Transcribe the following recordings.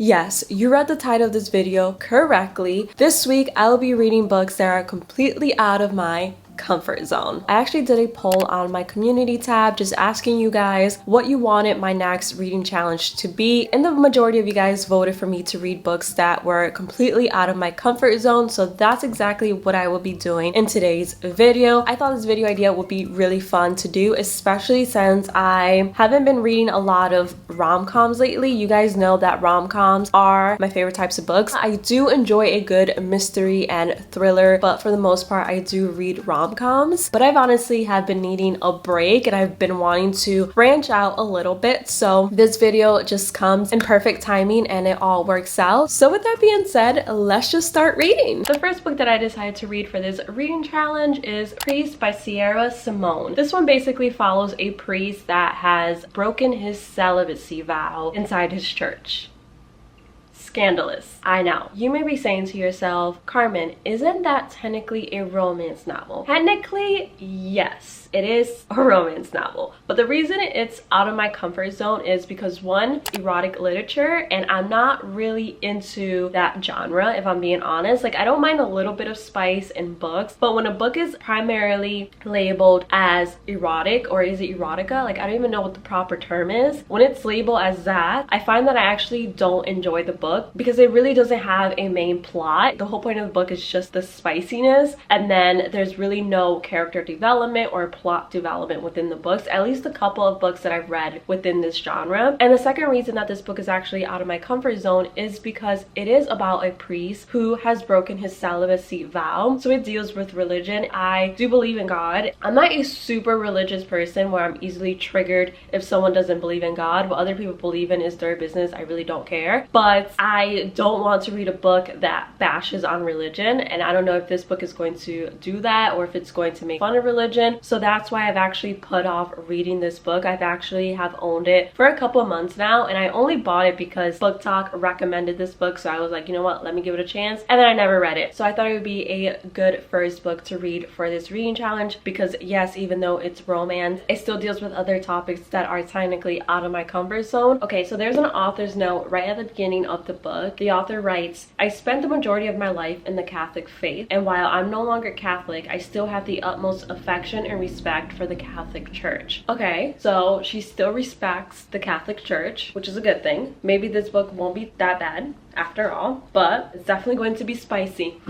Yes, you read the title of this video correctly. This week, I'll be reading books that are completely out of my comfort zone. I actually did a poll on my community tab just asking you guys what you wanted my next reading challenge to be, and the majority of you guys voted for me to read books that were completely out of my comfort zone, so that's exactly what I will be doing in today's video. I thought this video idea would be really fun to do, especially since I haven't been reading a lot of rom-coms lately. You guys know that rom-coms are my favorite types of books. I do enjoy a good mystery and thriller, but for the most part I do read rom-coms, but I've honestly have been needing a break and I've been wanting to branch out a little bit, so this video just comes in perfect timing and it all works out. So with that being said, let's just start reading. The first book that I decided to read for this reading challenge is Priest by Simone. This one basically follows a priest that has broken his celibacy vow inside his church. Scandalous. I know. You may be saying to yourself, Carmen, isn't that technically a romance novel? Technically, yes. It is a romance novel, but the reason it's out of my comfort zone is because one, erotic literature, and I'm not really into that genre, if I'm being honest. Like, I don't mind a little bit of spice in books, but when a book is primarily labeled as erotic, or is it erotica? Like, I don't even know what the proper term is. When it's labeled as that, I find that I actually don't enjoy the book because it really doesn't have a main plot. The whole point of the book is just the spiciness, and then there's really no character development or plot development within the books, at least a couple of books that I've read within this genre. And the second reason that this book is actually out of my comfort zone is because it is about a priest who has broken his celibacy vow. So it deals with religion. I do believe in God. I'm not a super religious person where I'm easily triggered if someone doesn't believe in God. What other people believe in is their business. I really don't care. But I don't want to read a book that bashes on religion, and I don't know if this book is going to do that or if it's going to make fun of religion. So that's why I've actually put off reading this book. I've actually have owned it for a couple of months now, and I only bought it because Book Talk recommended this book, so I was like, you know what, let me give it a chance, and then I never read it. So I thought it would be a good first book to read for this reading challenge because yes, even though it's romance, it still deals with other topics that are technically out of my comfort zone. Okay, so there's an author's note right at the beginning of the book. The author writes, I spent the majority of my life in the Catholic faith, and while I'm no longer Catholic, I still have the utmost affection and respect for the Catholic Church. Okay, so she still respects the Catholic Church, which is a good thing. Maybe this book won't be that bad after all, but it's definitely going to be spicy.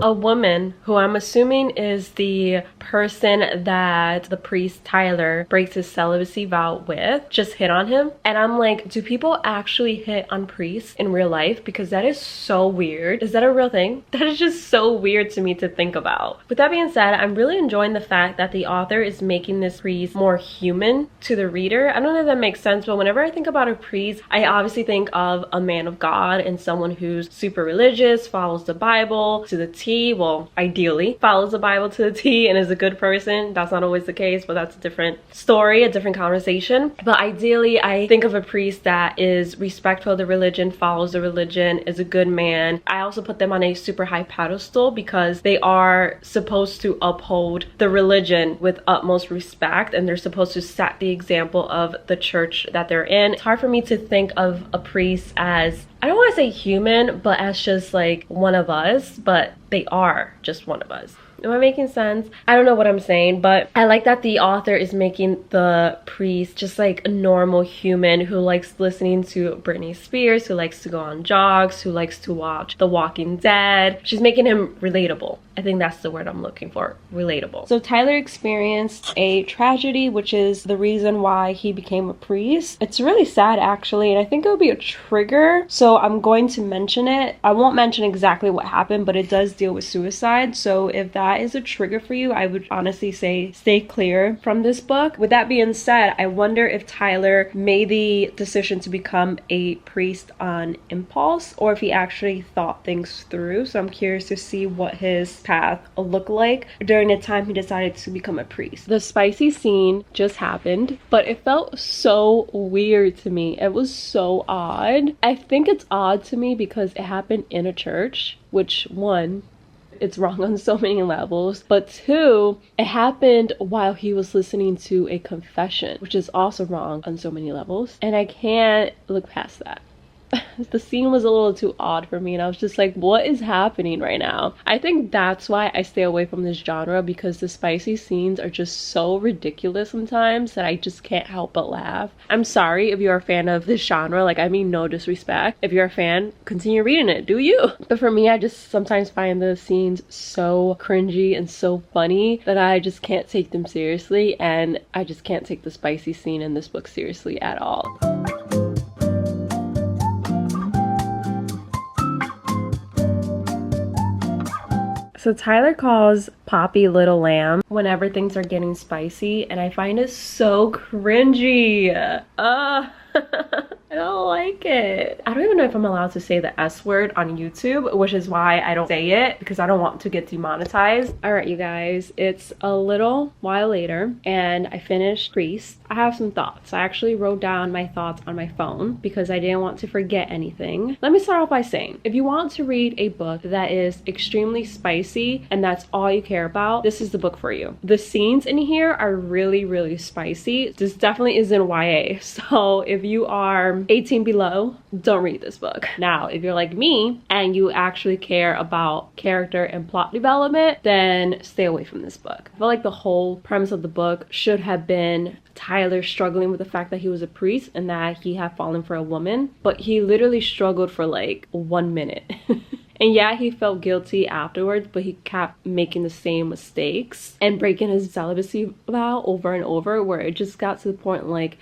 A woman who I'm assuming is the person that the priest Tyler breaks his celibacy vow with just hit on him, and I'm like, do people actually hit on priests in real life? Because that is so weird. Is that a real thing? That is just so weird to me to think about. With that being said, I'm really enjoying the fact that the author is making this priest more human to the reader. I don't know if that makes sense, but whenever I think about a priest, I obviously think of a man of God and someone who's super religious, follows the Bible to the T. Well, ideally follows the Bible to the T and is a good person. That's not always the case, but that's a different story, a different conversation. But ideally, I think of a priest that is respectful of the religion, follows the religion, is a good man. I also put them on a super high pedestal because they are supposed to uphold the religion with utmost respect, and they're supposed to set the example of the church that they're in. It's hard for me to think of a priest as, I don't want to say human, but as just like one of us, but they are just one of us. Am I making sense? I don't know what I'm saying, but I like that the author is making the priest just like a normal human who likes listening to Britney Spears, who likes to go on jogs, who likes to watch The Walking Dead. She's making him relatable. I think that's the word I'm looking for, relatable. So Tyler experienced a tragedy, which is the reason why he became a priest. It's really sad actually, and I think it would be a trigger, so I'm going to mention it. I won't mention exactly what happened, but it does deal with suicide, so if that is a trigger for you, I would honestly say stay clear from this book. With that being said, I wonder if Tyler made the decision to become a priest on impulse or if he actually thought things through, so I'm curious to see what his path look like during the time he decided to become a priest. The spicy scene just happened, but it felt so weird to me. It was so odd. I think it's odd to me because it happened in a church, which one, It's wrong on so many levels. But two, it happened while he was listening to a confession, which is also wrong on so many levels. And I can't look past that. The scene was a little too odd for me, and I was just like, what is happening right now? I think that's why I stay away from this genre, because the spicy scenes are just so ridiculous sometimes that I just can't help but laugh. I'm sorry if you're a fan of this genre, like, I mean no disrespect. If you're a fan, continue reading it, do you? But for me, I just sometimes find the scenes so cringy and so funny that I just can't take them seriously, and I just can't take the spicy scene in this book seriously at all. So Tyler calls Poppy Little Lamb whenever things are getting spicy, and I find it so cringy. I don't like it. I don't even know if I'm allowed to say the S word on YouTube, which is why I don't say it, because I don't want to get demonetized. All right, you guys, it's a little while later and I finished Priest. I have some thoughts. I actually wrote down my thoughts on my phone because I didn't want to forget anything. Let me start off by saying, if you want to read a book that is extremely spicy and that's all you care about, this is the book for you. The scenes in here are really, really spicy. This definitely isn't YA. So if you are 18 below, don't read this book. Now, if you're like me and you actually care about character and plot development, then stay away from this book. I feel like the whole premise of the book should have been Tyler struggling with the fact that he was a priest and that he had fallen for a woman, but he literally struggled for like 1 minute. And yeah, he felt guilty afterwards, but he kept making the same mistakes and breaking his celibacy vow over and over, where it just got to the point like,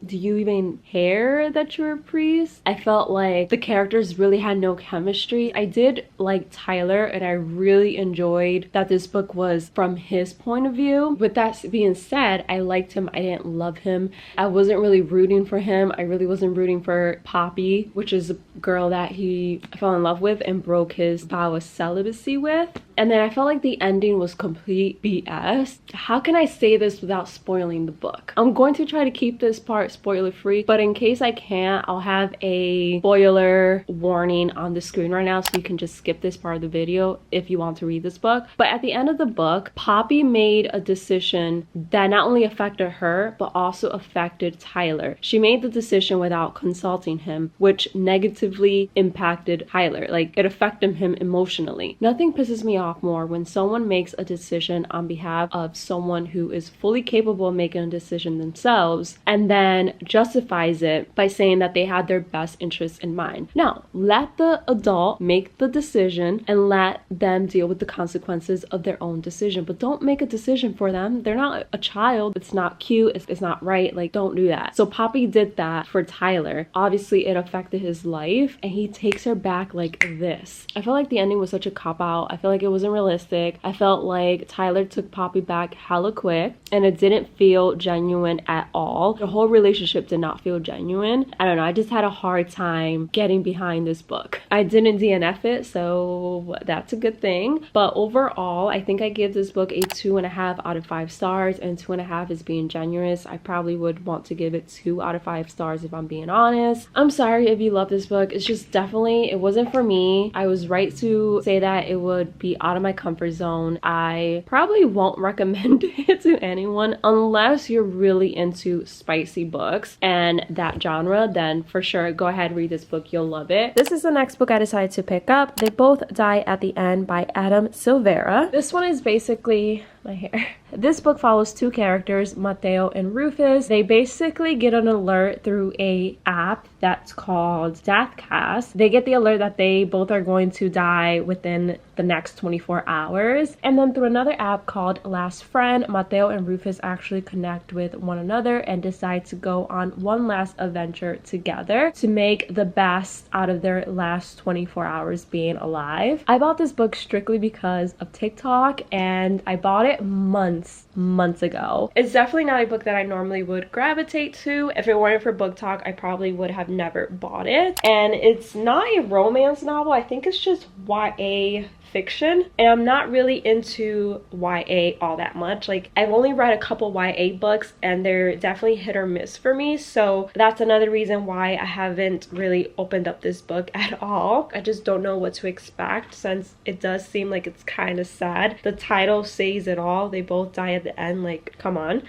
do you even care that you're a priest? I felt like the characters really had no chemistry. I did like Tyler, and I really enjoyed that this book was from his point of view. With that being said, I liked him. I didn't love him. I wasn't really rooting for him. I really wasn't rooting for Poppy, which is a girl that he fell in love with and broke his vow of celibacy with. And then I felt like the ending was complete BS. How can I say this without spoiling the book? I'm going to try to keep this part spoiler free, but in case I can't, I'll have a spoiler warning on the screen right now, so you can just skip this part of the video if you want to read this book. But at the end of the book, Poppy made a decision that not only affected her, but also affected Tyler. She made the decision without consulting him, which negatively impacted Tyler. Like, it affected him emotionally. Nothing pisses me off more when someone makes a decision on behalf of someone who is fully capable of making a decision themselves and then justifies it by saying that they had their best interests in mind. No, let the adult make the decision and let them deal with the consequences of their own decision, but don't make a decision for them. They're not a child. It's not cute. It's not right. Like, don't do that. So Poppy did that for Tyler. Obviously, it affected his life, and he takes her back like this. I feel like the ending was such a cop-out. I feel like it wasn't realistic. I felt like Tyler took Poppy back hella quick, and it didn't feel genuine at all. The whole relationship did not feel genuine. I don't know. I just had a hard time getting behind this book. I didn't DNF it, so that's a good thing. But overall, I think I give this book a 2.5 out of 5 stars, and 2.5 is being generous. I probably would want to give it 2 out of 5 stars if I'm being honest. I'm sorry if you love this book. It's just definitely, it wasn't for me. I was right to say that it would be out of my comfort zone. I probably won't recommend it to anyone unless you're really into spicy books and that genre. Then for sure, go ahead, read this book. You'll love it. This is the next book I decided to pick up. They Both Die at the End by Adam Silvera. This one is basically my hair. This book follows two characters, Mateo and Rufus. They basically get an alert through a app that's called Deathcast. They get the alert that they both are going to die within the next 24 hours. And then through another app called Last Friend, Mateo and Rufus actually connect with one another and decide to go on one last adventure together to make the best out of their last 24 hours being alive. I bought this book strictly because of TikTok, and I bought it it months ago. It's definitely not a book that I normally would gravitate to. If it weren't for book talk, I probably would have never bought it. And it's not a romance novel. I think it's just YA fiction, and I'm not really into YA all that much. Like, I've only read a couple YA books and they're definitely hit or miss for me, so that's another reason why I haven't really opened up this book at all. I just don't know what to expect, since it does seem like it's kind of sad. The title says it all. They both die at the end. Like, come on.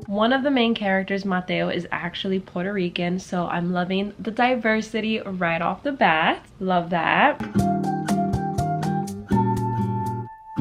One of the main characters, Mateo, is actually Puerto Rican, so I'm loving the diversity right off the bat. Love that.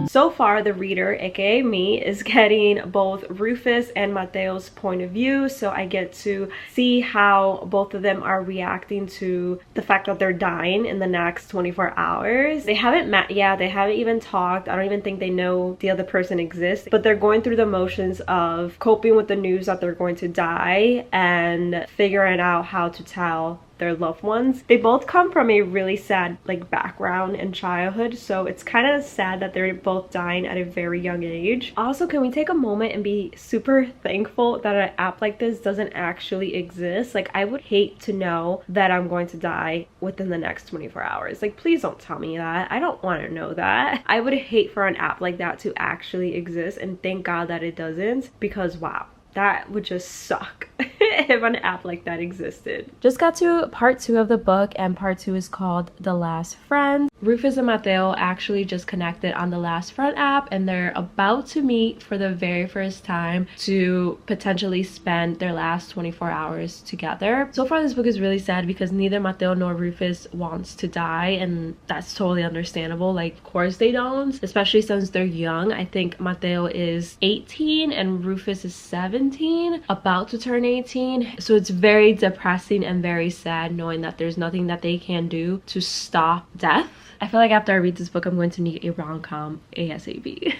So far, the reader, aka me, is getting both Rufus and Mateo's point of view, so I get to see how both of them are reacting to the fact that they're dying in the next 24 hours. They haven't met yet, they haven't even talked. I don't even think they know the other person exists, but they're going through the motions of coping with the news that they're going to die and figuring out how to tell their loved ones. They both come from a really sad like background in childhood, so it's kind of sad that they're both dying at a very young age. Also, can we take a moment and be super thankful that an app like this doesn't actually exist? Like, I would hate to know that I'm going to die within the next 24 hours. Like, please don't tell me that. I don't want to know that. I would hate for an app like that to actually exist, and thank God that it doesn't, because wow, that would just suck if an app like that existed. Just got to part 2 of the book, and part 2 is called The Last Friend. Rufus and Mateo actually just connected on the Last Friend app, and they're about to meet for the very first time to potentially spend their last 24 hours together. So far, this book is really sad because neither Mateo nor Rufus wants to die, and that's totally understandable. Like, of course they don't, especially since they're young. I think Mateo is 18 and Rufus is 17, about to turn 18. So it's very depressing and very sad knowing that there's nothing that they can do to stop death. I feel like after I read this book, I'm going to need a rom-com ASAP.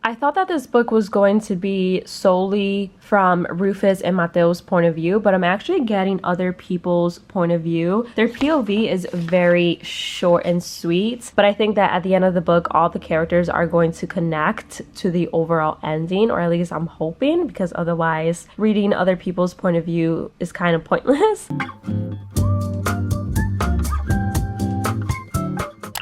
I thought that this book was going to be solely from Rufus and Mateo's point of view, but I'm actually getting other people's point of view. Their POV is very short and sweet, but I think that at the end of the book, all the characters are going to connect to the overall ending, or at least I'm hoping, because otherwise reading other people's point of view is kind of pointless.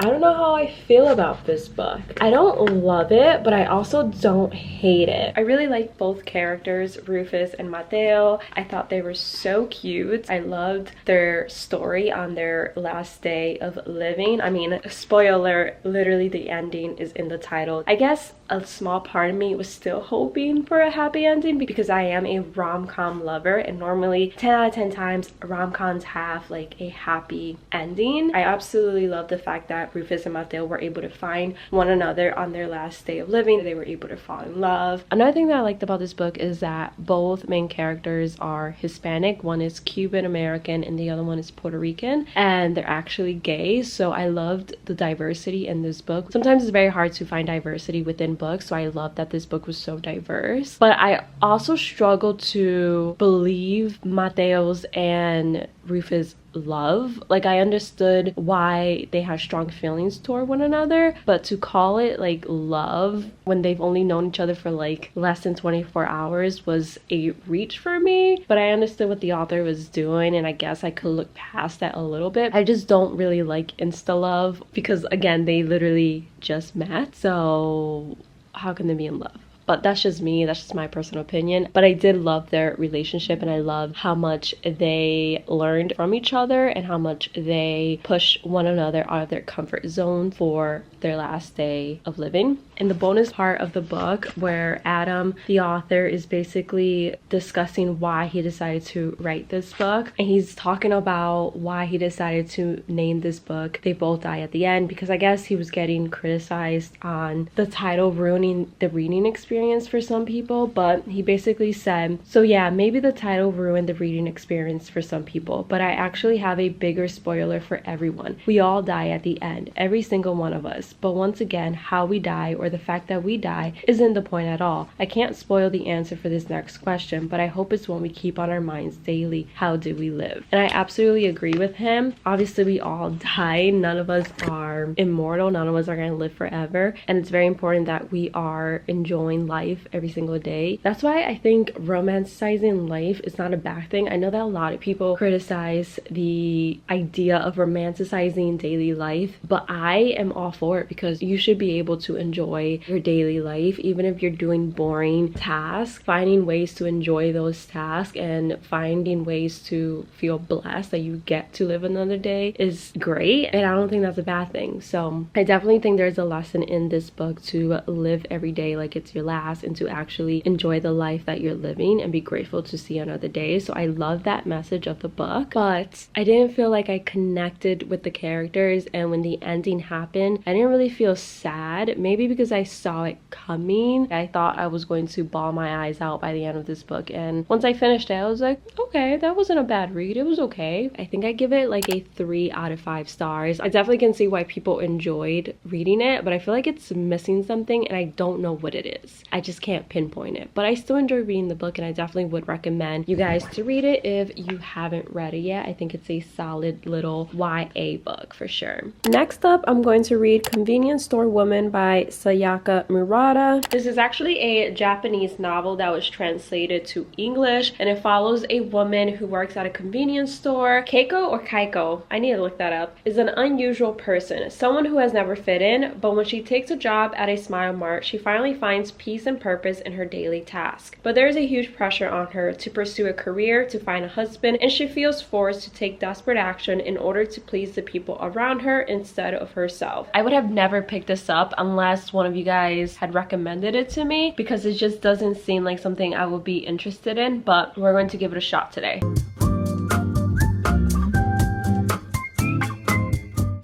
I don't know how I feel about this book. I don't love it, but I also don't hate it. I really like both characters, Rufus and Mateo. I thought they were so cute. I loved their story on their last day of living. I mean, spoiler, literally the ending is in the title. I guess a small part of me was still hoping for a happy ending because I am a rom-com lover, and normally 10 out of 10 times rom-coms have like a happy ending. I absolutely love the fact that Rufus and Mateo were able to find one another on their last day of living. They were able to fall in love. Another thing that I liked about this book is that both main characters are Hispanic. One is Cuban American and the other one is Puerto Rican, and they're actually gay. So I loved the diversity in this book. Sometimes it's very hard to find diversity within books, so I love that this book was so diverse. But I also struggled to believe Mateo's and Rufus' love. Like, I understood why they had strong feelings toward one another, but to call it like love when they've only known each other for like less than 24 hours was a reach for me. But I understood what the author was doing, and I guess I could look past that a little bit. I just don't really like insta love because, again, they literally just met, so how can they be in love? But that's just me, that's just my personal opinion. But I did love their relationship, and I love how much they learned from each other and how much they pushed one another out of their comfort zone for their last day of living. In the bonus part of the book, where Adam, the author, is basically discussing why he decided to write this book, and he's talking about why he decided to name this book They Both Die at the End, because I guess he was getting criticized on the title ruining the reading experience for some people. But he basically said, so yeah, maybe the title ruined the reading experience for some people, but I actually have a bigger spoiler for everyone. We all die at the end, every single one of us. But once again, how we die or or the fact that we die isn't the point at all. I can't spoil the answer for this next question, but I hope it's one we keep on our minds daily. How do we live? And I absolutely agree with him. Obviously, we all die. None of us are immortal. None of us are going to live forever. And it's very important that we are enjoying life every single day. That's why I think romanticizing life is not a bad thing. I know that a lot of people criticize the idea of romanticizing daily life, but I am all for it because you should be able to enjoy your daily life even if you're doing boring tasks. Finding ways to enjoy those tasks and finding ways to feel blessed that you get to live another day is great, and I don't think that's a bad thing. So I definitely think there's a lesson in this book to live every day like it's your last and to actually enjoy the life that you're living and be grateful to see another day. So I love that message of the book, but I didn't feel like I connected with the characters, and when the ending happened I didn't really feel sad. Maybe because I saw it coming. I thought I was going to bawl my eyes out by the end of this book, and once I finished it I was like, okay, that wasn't a bad read. It was okay. I think I give it like a 3 out of 5 stars. I definitely can see why people enjoyed reading it, but I feel like it's missing something and I don't know what it is. I just can't pinpoint it, but I still enjoy reading the book and I definitely would recommend you guys to read it if you haven't read it yet. I think it's a solid little YA book for sure. Next up, I'm going to read Convenience Store Woman by Sayaka Murata. This is actually a Japanese novel that was translated to English, and it follows a woman who works at a convenience store. Keiko or Kaiko, I need to look that up, is an unusual person, someone who has never fit in, but when she takes a job at a Smile Mart, she finally finds peace and purpose in her daily task. But there is a huge pressure on her to pursue a career, to find a husband, and she feels forced to take desperate action in order to please the people around her instead of herself. I would have never picked this up unless one of you guys had recommended it to me, because it just doesn't seem like something I would be interested in, but we're going to give it a shot today.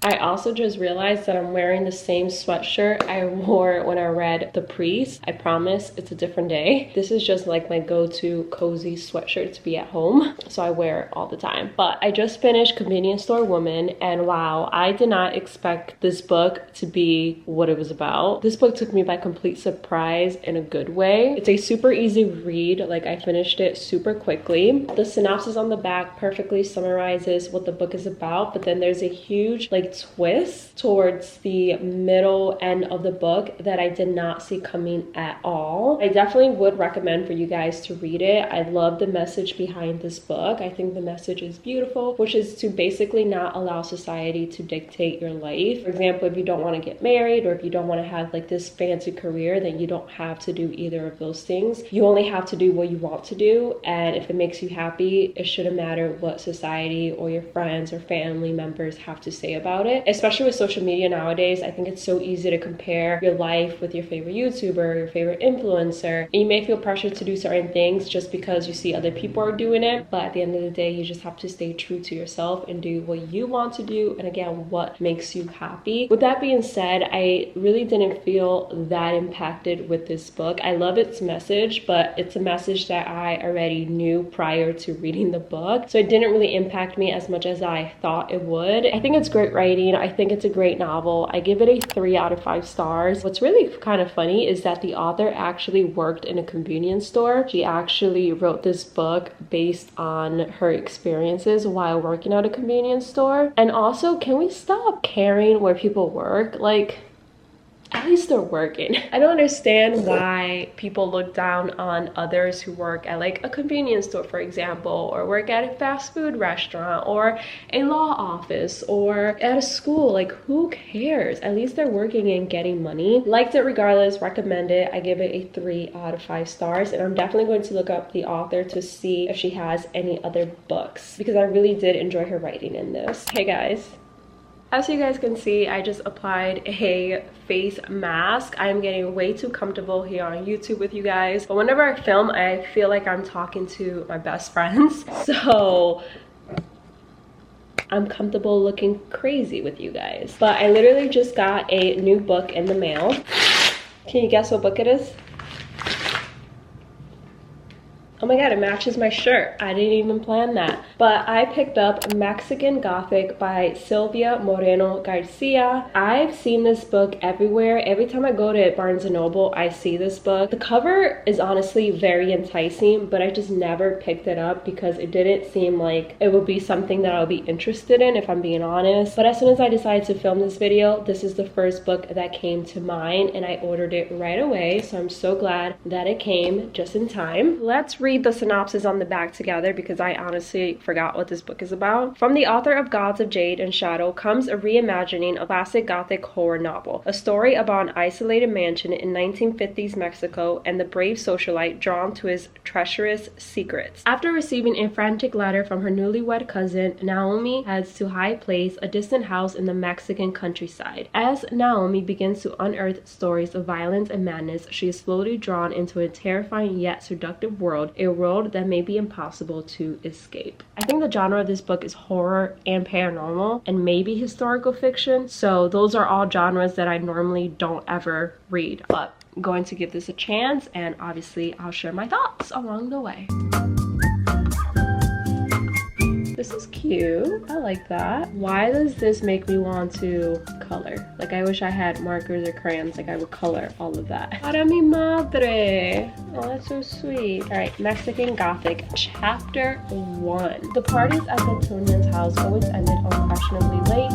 I also just realized that I'm wearing the same sweatshirt I wore when I read The Priest. I promise it's a different day. This is just like my go-to cozy sweatshirt to be at home, so I wear it all the time. But I just finished Convenience Store Woman, and wow, I did not expect this book to be what it was about. This book took me by complete surprise in a good way. It's a super easy read. Like, I finished it super quickly. The synopsis on the back perfectly summarizes what the book is about, but then there's a huge like twist towards the middle end of the book that I did not see coming at all. I definitely would recommend for you guys to read it. I love the message behind this book. I think the message is beautiful, which is to basically not allow society to dictate your life. For example, if you don't want to get married or if you don't want to have like this fancy career, then you don't have to do either of those things. You only have to do what you want to do, and if it makes you happy, it shouldn't matter what society or your friends or family members have to say about it. Especially with social media nowadays, I think it's so easy to compare your life with your favorite YouTuber, your favorite influencer. And you may feel pressured to do certain things just because you see other people are doing it, but at the end of the day, you just have to stay true to yourself and do what you want to do, and again, what makes you happy. With that being said, I really didn't feel that impacted with this book. I love its message, but it's a message that I already knew prior to reading the book, so it didn't really impact me as much as I thought it would. I think it's great writing. I think it's a great novel. I give it a 3 out of 5 stars. What's really kind of funny is that the author actually worked in a convenience store. She actually wrote this book based on her experiences while working at a convenience store. And also, can we stop caring where people work? Like, at least they're working. I don't understand why people look down on others who work at like a convenience store, for example, or work at a fast food restaurant or a law office or at a school. Like, who cares? At least they're working and getting money. Liked it regardless, recommend it. I give it a 3 out of 5 stars, and I'm definitely going to look up the author to see if she has any other books, because I really did enjoy her writing in this. Hey guys. As you guys can see, I just applied a face mask. I am getting way too comfortable here on YouTube with you guys, but whenever I film, I feel like I'm talking to my best friends. So I'm comfortable looking crazy with you guys. But I literally just got a new book in the mail. Can you guess what book it is? Oh my god, it matches my shirt. I didn't even plan that. But I picked up Mexican Gothic by Silvia Moreno Garcia. I've seen this book everywhere. Every time I go to Barnes & Noble, I see this book. The cover is honestly very enticing, but I just never picked it up because it didn't seem like it would be something that I would be interested in, if I'm being honest. But as soon as I decided to film this video, this is the first book that came to mind and I ordered it right away. So I'm so glad that it came just in time. Let's read the synopsis on the back together because I honestly forgot what this book is about. From the author of Gods of Jade and Shadow comes a reimagining of classic Gothic horror novel, a story about an isolated mansion in 1950s Mexico and the brave socialite drawn to his treacherous secrets. After receiving a frantic letter from her newlywed cousin, Naomi heads to High Place, a distant house in the Mexican countryside. As Naomi begins to unearth stories of violence and madness, she is slowly drawn into a terrifying yet seductive world, a world that may be impossible to escape. I think the genre of this book is horror and paranormal and maybe historical fiction, so those are all genres that I normally don't ever read, but I'm going to give this a chance and obviously I'll share my thoughts along the way. This is cute. I like that. Why does this make me want to color? Like, I wish I had markers or crayons. Like, I would color all of that. Para mi madre. Oh, that's so sweet. All right, Mexican Gothic, Chapter 1. The parties at the Tunian's house always ended unquestionably late.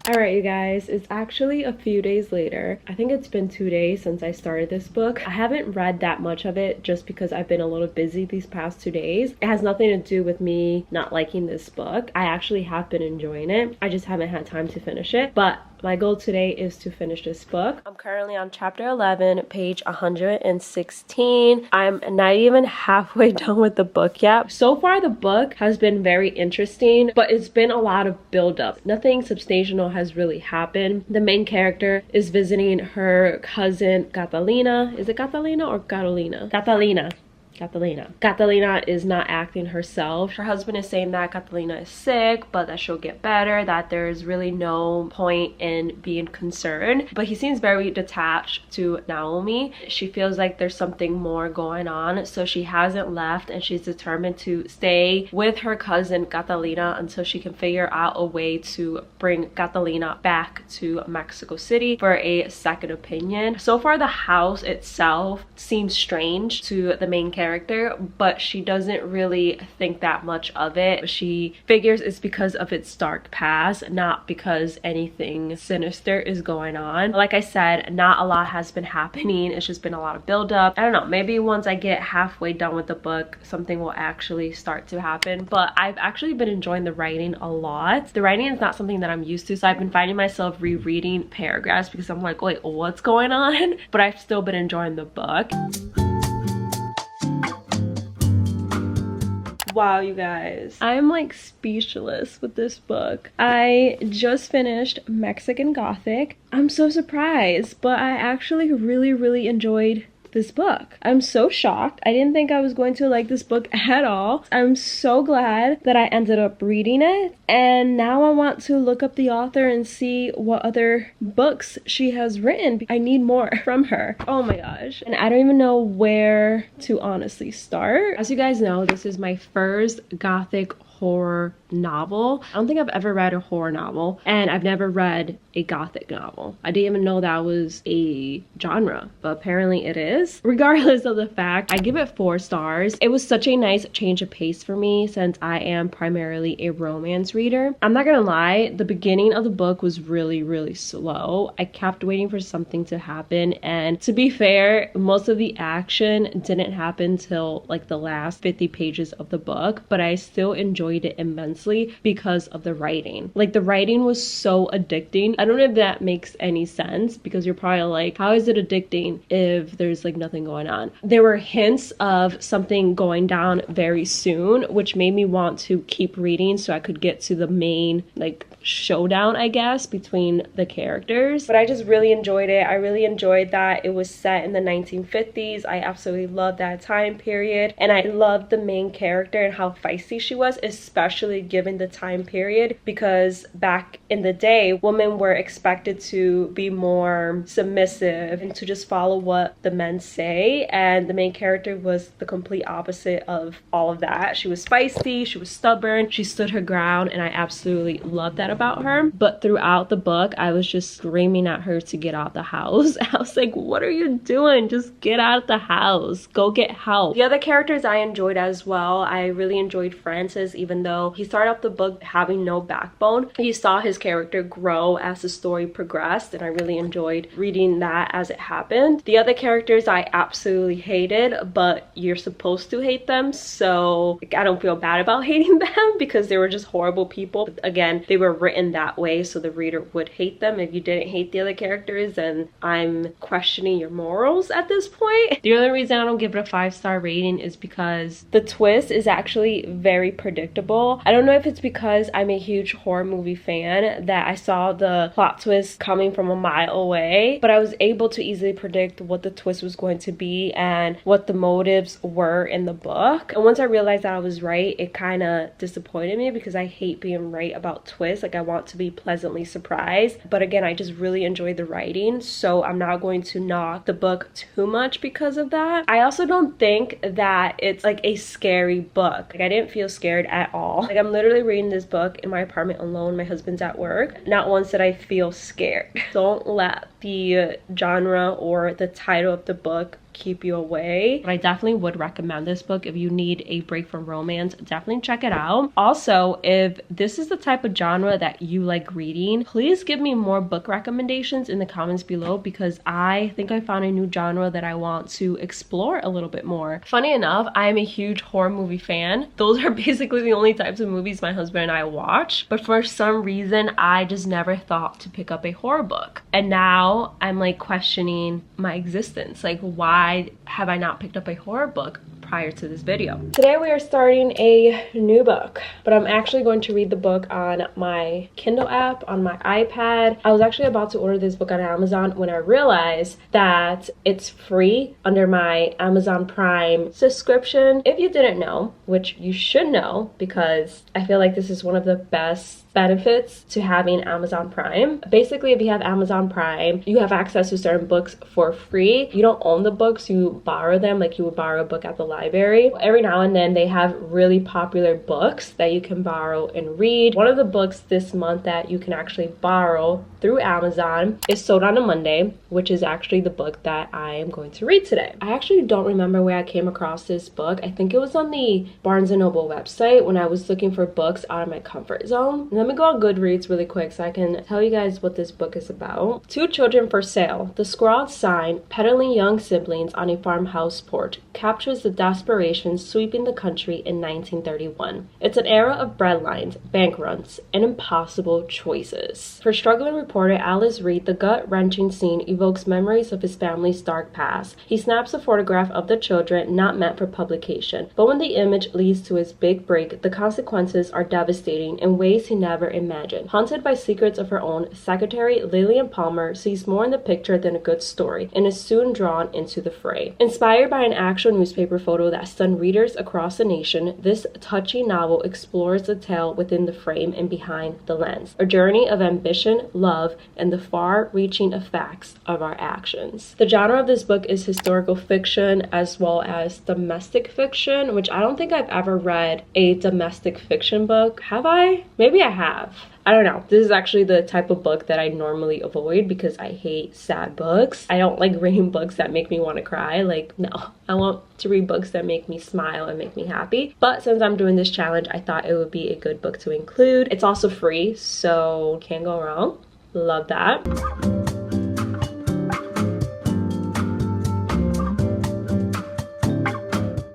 Alright, you guys, it's actually a few days later. I think it's been 2 days since I started this book. I haven't read that much of it just because I've been a little busy these past 2 days. It has nothing to do with me not liking this book. I actually have been enjoying it. I just haven't had time to finish it. But my goal today is to finish this book. I'm currently on chapter 11, page 116. I'm not even halfway done with the book yet. So far, the book has been very interesting, but it's been a lot of buildup. Nothing substantial has really happened. The main character is visiting her cousin Catalina. Is it Catalina or Carolina? Catalina. Catalina is not acting herself. Her husband is saying that Catalina is sick, but that she'll get better, that there's really no point in being concerned. But he seems very detached to Naomi. She feels like there's something more going on, so she hasn't left and she's determined to stay with her cousin Catalina until she can figure out a way to bring Catalina back to Mexico City for a second opinion. So far, the house itself seems strange to the main character, but she doesn't really think that much of it. She figures it's because of its dark past, not because anything sinister is going on. Like I said, not a lot has been happening. It's just been a lot of buildup. I don't know, maybe once I get halfway done with the book, something will actually start to happen. But I've actually been enjoying the writing a lot. The writing is not something that I'm used to, so I've been finding myself rereading paragraphs because I'm like, wait, what's going on? But I've still been enjoying the book. Wow, you guys, I'm like speechless with this book. I just finished Mexican Gothic. I'm so surprised, but I actually really enjoyed this book. I'm so shocked. I didn't think I was going to like this book at all. I'm so glad that I ended up reading it, and now I want to look up the author and see what other books she has written. I need more from her. Oh my gosh. And I don't even know where to honestly start. As you guys know, this is my first Gothic horror novel. I don't think I've ever read a horror novel, and I've never read a Gothic novel. I didn't even know that was a genre, but apparently it is. Regardless of the fact, I give it 4 stars. It was such a nice change of pace for me since I am primarily a romance reader. I'm not gonna lie, the beginning of the book was really slow. I kept waiting for something to happen, and to be fair, most of the action didn't happen till like the last 50 pages of the book, but I still enjoyed it immensely because of the writing. Like, the writing was so addicting. I don't know if that makes any sense, because you're probably like, how is it addicting if there's like nothing going on? There were hints of something going down very soon, which made me want to keep reading so I could get to the main like showdown, I guess, between the characters. But I just really enjoyed it. I really enjoyed that it was set in the 1950s. I absolutely loved that time period, and I loved the main character and how feisty she was, especially given the time period, because back in the day, women were expected to be more submissive and to just follow what the men say, and the main character was the complete opposite of all of that. She was feisty, she was stubborn, she stood her ground, and I absolutely loved that about her. But throughout the book, I was just screaming at her to get out the house. I was like, what are you doing? Just get out of the house, go get help. The other characters I enjoyed as well. I really enjoyed Francis, even though he started off the book having no backbone. You saw his character grow as the story progressed, and I really enjoyed reading that as it happened. The other characters I absolutely hated, but you're supposed to hate them, so I don't feel bad about hating them because they were just horrible people. But again, they were written that way so the reader would hate them. If you didn't hate the other characters, then I'm questioning your morals at this point. The only reason I don't give it a 5-star rating is because the twist is actually very predictable. I don't know if it's because I'm a huge horror movie fan that I saw the plot twist coming from a mile away, but I was able to easily predict what the twist was going to be and what the motives were in the book. And once I realized that I was right, it kind of disappointed me because I hate being right about twists. Like, I want to be pleasantly surprised. But again, I just really enjoyed the writing, so I'm not going to knock the book too much because of that. I also don't think that it's like a scary book. Like, I didn't feel scared at all. Like, I'm literally reading this book in my apartment alone. My husband's at work. Not once did I feel scared. Don't let the genre or the title of the book keep you away. But I definitely would recommend this book if you need a break from romance. Definitely check it out. Also, if this is the type of genre that you like reading, please give me more book recommendations in the comments below, because I think I found a new genre that I want to explore a little bit more. Funny enough, I am a huge horror movie fan. Those are basically the only types of movies my husband and I watch, but for some reason I just never thought to pick up a horror book. And now I'm like questioning my existence. Like, why have I not picked up a horror book prior to this video? Today we are starting a new book, but I'm actually going to read the book on my Kindle app on my iPad. I was actually about to order this book on Amazon when I realized that it's free under my Amazon Prime subscription. If you didn't know, which you should know, because I feel like this is one of the best benefits to having Amazon Prime. Basically, if you have Amazon Prime, you have access to certain books for free. You don't own the books, you borrow them like you would borrow a book at the library. Every now and then they have really popular books that you can borrow and read. One of the books this month that you can actually borrow through Amazon is Sold on a Monday, which is actually the book that I am going to read today. I actually don't remember where I came across this book. I think it was on the Barnes & Noble website when I was looking for books out of my comfort zone. Let me go on Goodreads really quick so I can tell you guys what this book is about. Two children for sale. The scrawled sign, peddling young siblings on a farmhouse porch, captures the desperation sweeping the country in 1931. It's an era of breadlines, bank runs, and impossible choices. For struggling reporter Alice Reed, the gut-wrenching scene evokes memories of his family's dark past. He snaps a photograph of the children not meant for publication, but when the image leads to his big break, the consequences are devastating in ways he never imagined. Haunted by secrets of her own, Secretary Lillian Palmer sees more in the picture than a good story and is soon drawn into the fray. Inspired by an actual newspaper photo that stunned readers across the nation, this touching novel explores the tale within the frame and behind the lens. A journey of ambition, love, and the far-reaching effects of our actions. The genre of this book is historical fiction as well as domestic fiction, which I don't think I've ever read a domestic fiction book. Have I? Maybe I have. I don't know. This is actually the type of book that I normally avoid because I hate sad books. I don't like reading books that make me want to cry. Like, no. I want to read books that make me smile and make me happy. But since I'm doing this challenge, I thought it would be a good book to include. It's also free, so can't go wrong. Love that.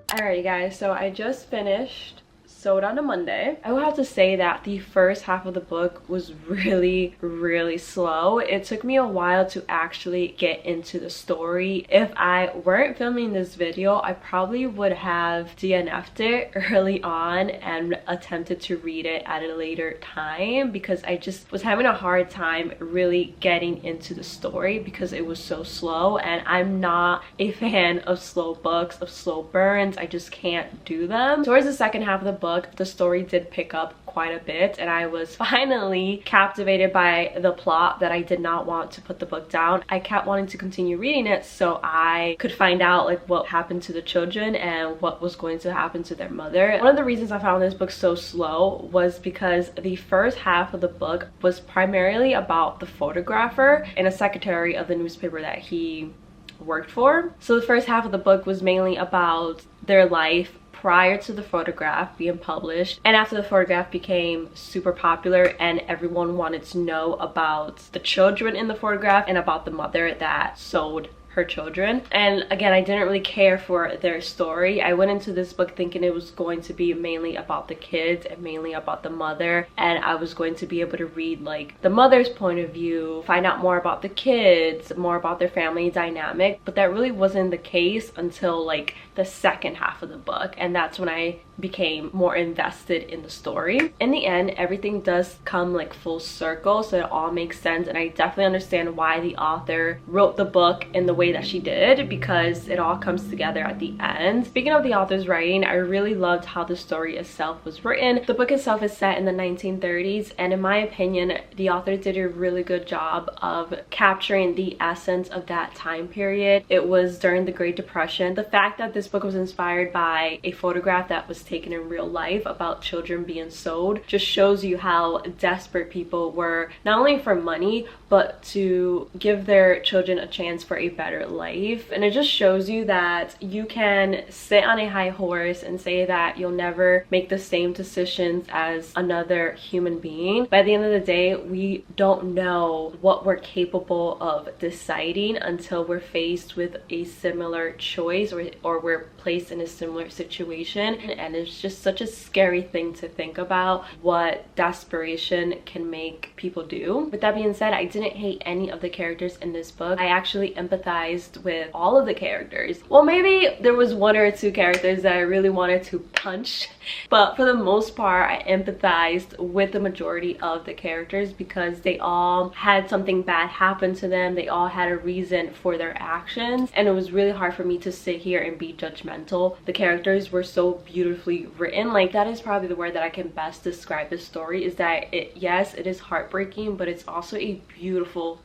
Alrighty guys, so I just finished Sold on a Monday. I will have to say that the first half of the book was really slow. It took me a while to actually get into the story. If I weren't filming this video, I probably would have DNF'd it early on and attempted to read it at a later time because I just was having a hard time really getting into the story because it was so slow, and I'm not a fan of slow books, of slow burns. I just can't do them. Towards the second half of the book, the story did pick up quite a bit, and I was finally captivated by the plot that I did not want to put the book down. I kept wanting to continue reading it so I could find out like what happened to the children and what was going to happen to their mother. One of the reasons I found this book so slow was because the first half of the book was primarily about the photographer and a secretary of the newspaper that he worked for. So the first half of the book was mainly about their life prior to the photograph being published and after the photograph became super popular and everyone wanted to know about the children in the photograph and about the mother that sold her children. And again, I didn't really care for their story. I went into this book thinking it was going to be mainly about the kids and mainly about the mother, and I was going to be able to read like the mother's point of view, find out more about the kids, more about their family dynamic, but that really wasn't the case until like the second half of the book, and that's when I became more invested in the story. In the end, everything does come like full circle, so it all makes sense, and I definitely understand why the author wrote the book in the way that she did, because it all comes together at the end. Speaking of the author's writing, I really loved how the story itself was written. The book itself is set in the 1930s, and in my opinion, the author did a really good job of capturing the essence of that time period. It was during the Great Depression. The fact that this book was inspired by a photograph that was taken in real life about children being sold just shows you how desperate people were, not only for money but to give their children a chance for a better life. And it just shows you that you can sit on a high horse and say that you'll never make the same decisions as another human being, but at the end of the day, we don't know what we're capable of deciding until we're faced with a similar choice or we're placed in a similar situation. And it's just such a scary thing to think about what desperation can make people do. With that being said, I didn't hate any of the characters in this book. I actually empathized with all of the characters. Well, maybe there was one or two characters that I really wanted to punch, but for the most part I empathized with the majority of the characters because they all had something bad happen to them. They all had a reason for their actions, and it was really hard for me to sit here and be judgmental. The characters were so beautifully written. Like, that is probably the word that I can best describe this story, is that yes, it is heartbreaking, but it's also a beautiful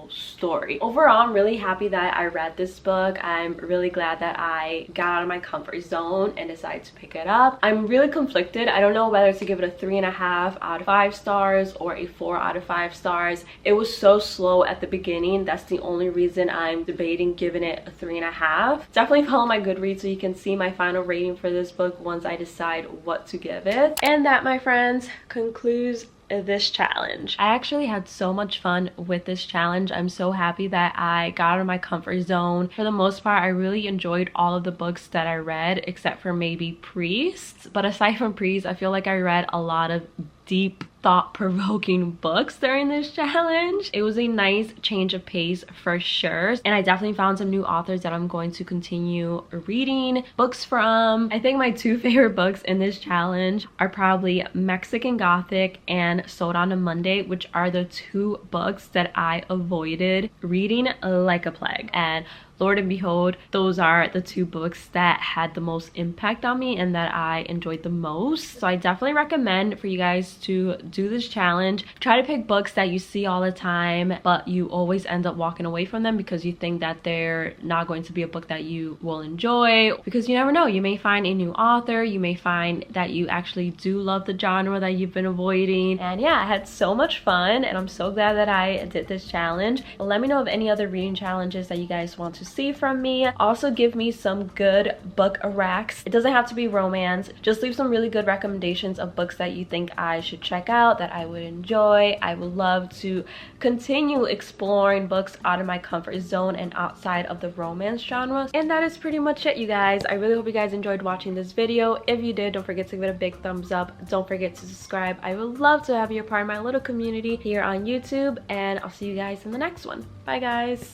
story. Overall, I'm really happy that I read this book. I'm really glad that I got out of my comfort zone and decided to pick it up. I'm really conflicted. I don't know whether to give it a 3.5 out of 5 stars or a 4 out of 5 stars. It was so slow at the beginning. That's the only reason I'm debating giving it a 3.5. Definitely follow my Goodreads so you can see my final rating for this book once I decide what to give it. And that, my friends, concludes this challenge. I actually had so much fun with this challenge. I'm so happy that I got out of my comfort zone. For the most part, I really enjoyed all of the books that I read, except for maybe Priests. But aside from Priests, I feel like I read a lot of deep, thought-provoking books during this challenge. It was a nice change of pace for sure, and I definitely found some new authors that I'm going to continue reading books from. I think my two favorite books in this challenge are probably Mexican Gothic and Sold on a Monday, which are the two books that I avoided reading like a plague. And Lord and behold, those are the two books that had the most impact on me and that I enjoyed the most. So I definitely recommend for you guys to do this challenge. Try to pick books that you see all the time, but you always end up walking away from them because you think that they're not going to be a book that you will enjoy, because you never know. You may find a new author, you may find that you actually do love the genre that you've been avoiding. And yeah, I had so much fun, and I'm so glad that I did this challenge. Let me know of any other reading challenges that you guys want to see from me. Also, give me some good book racks. It doesn't have to be romance. Just leave some really good recommendations of books that you think I should check out, that I would enjoy. I would love to continue exploring books out of my comfort zone and outside of the romance genre. And that is pretty much it, you guys. I really hope you guys enjoyed watching this video. If you did, don't forget to give it a big thumbs up. Don't forget to subscribe. I would love to have you a part of my little community here on YouTube, and I'll see you guys in the next one. Bye, guys.